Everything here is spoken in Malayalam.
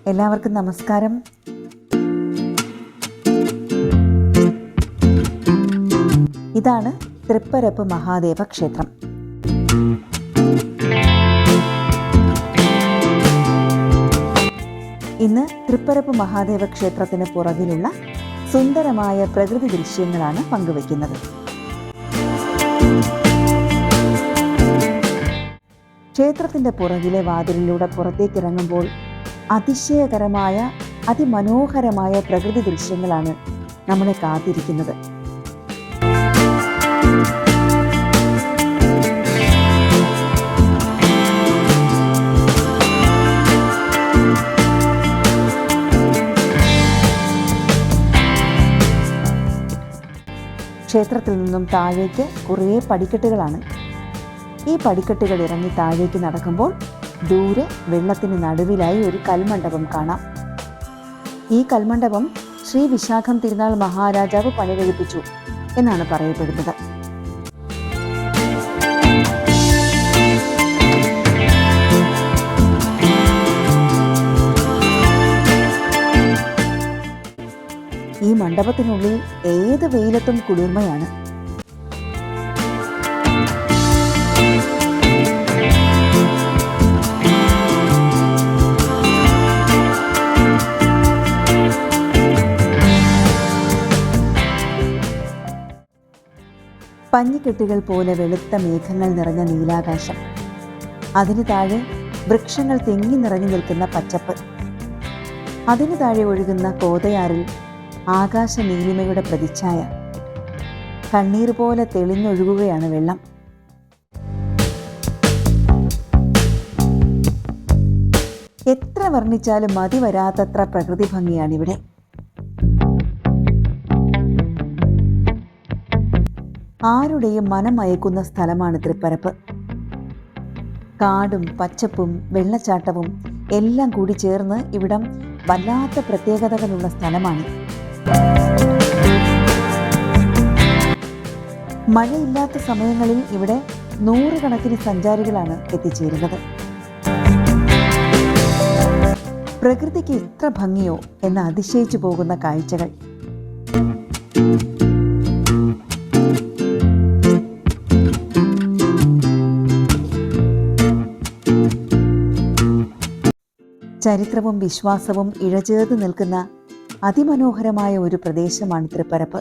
എല്ലാവർക്കും നമസ്കാരം. ഇതാണ് തൃപ്പരപ്പ് മഹാദേവ ക്ഷേത്രം. ഇന്ന് തൃപ്പരപ്പ് മഹാദേവ ക്ഷേത്രത്തിന് പുറകിലുള്ള സുന്ദരമായ പ്രകൃതി ദൃശ്യങ്ങളാണ് പങ്കുവയ്ക്കുന്നത്. ക്ഷേത്രത്തിന്റെ പുറകിലെ വാതിലിലൂടെ പുറത്തേക്കിറങ്ങുമ്പോൾ അതിശയകരമായ അതിമനോഹരമായ പ്രകൃതി ദൃശ്യങ്ങളാണ് നമ്മളെ കാത്തിരിക്കുന്നത്. ക്ഷേത്രത്തിൽ നിന്നും താഴേക്ക് കുറേ പടിക്കെട്ടുകളാണ്. ഈ പടിക്കെട്ടുകൾ ഇറങ്ങി താഴേക്ക് നടക്കുമ്പോൾ ദൂരെ വെള്ളത്തിന് നടുവിലായി ഒരു കൽമണ്ഡപം കാണാം. ഈ കൽമണ്ഡപം ശ്രീ വിശാഖം തിരുനാൾ മഹാരാജാവ് പണികഴിപ്പിച്ചു എന്നാണ് പറയപ്പെടുന്നത്. ഈ മണ്ഡപത്തിനുള്ളിൽ ഏത് വെയിലത്തും കുളിർമയാണ്. പഞ്ഞിക്കെട്ടുകൾ പോലെ വെളുത്ത മേഘങ്ങൾ നിറഞ്ഞ നീലാകാശം, അതിനു താഴെ വൃക്ഷങ്ങൾ തിങ്ങി നിറഞ്ഞു നിൽക്കുന്ന പച്ചപ്പ്, അതിനു താഴെ ഒഴുകുന്ന കോതയാറിൽ ആകാശ നീലിമയുടെ പ്രതിച്ഛായ. കണ്ണീർ പോലെ തെളിഞ്ഞൊഴുകുകയാണ് വെള്ളം. എത്ര വർണ്ണിച്ചാലും മതി വരാത്തത്ര പ്രകൃതി ഭംഗിയാണിവിടെ. ആരുടെയും മനം മയക്കുന്ന സ്ഥലമാണ് തൃപ്പരപ്പ്. കാടും പച്ചപ്പും വെള്ളച്ചാട്ടവും എല്ലാം കൂടി ചേർന്ന് ഇവിടം വല്ലാത്ത പ്രത്യേകതകളുള്ള സ്ഥലമാണ്. മഴയില്ലാത്ത സമയങ്ങളിൽ ഇവിടെ നൂറുകണക്കിന് സഞ്ചാരികളാണ് എത്തിച്ചേരുന്നത്. പ്രകൃതിക്ക് ഇത്ര ഭംഗിയോ എന്ന് അതിശയിച്ചു പോകുന്ന കാഴ്ചകൾ. ചരിത്രവും വിശ്വാസവും ഇഴചേർന്ന് നിൽക്കുന്ന അതിമനോഹരമായ ഒരു പ്രദേശമാണ് തൃപ്പരപ്പ്.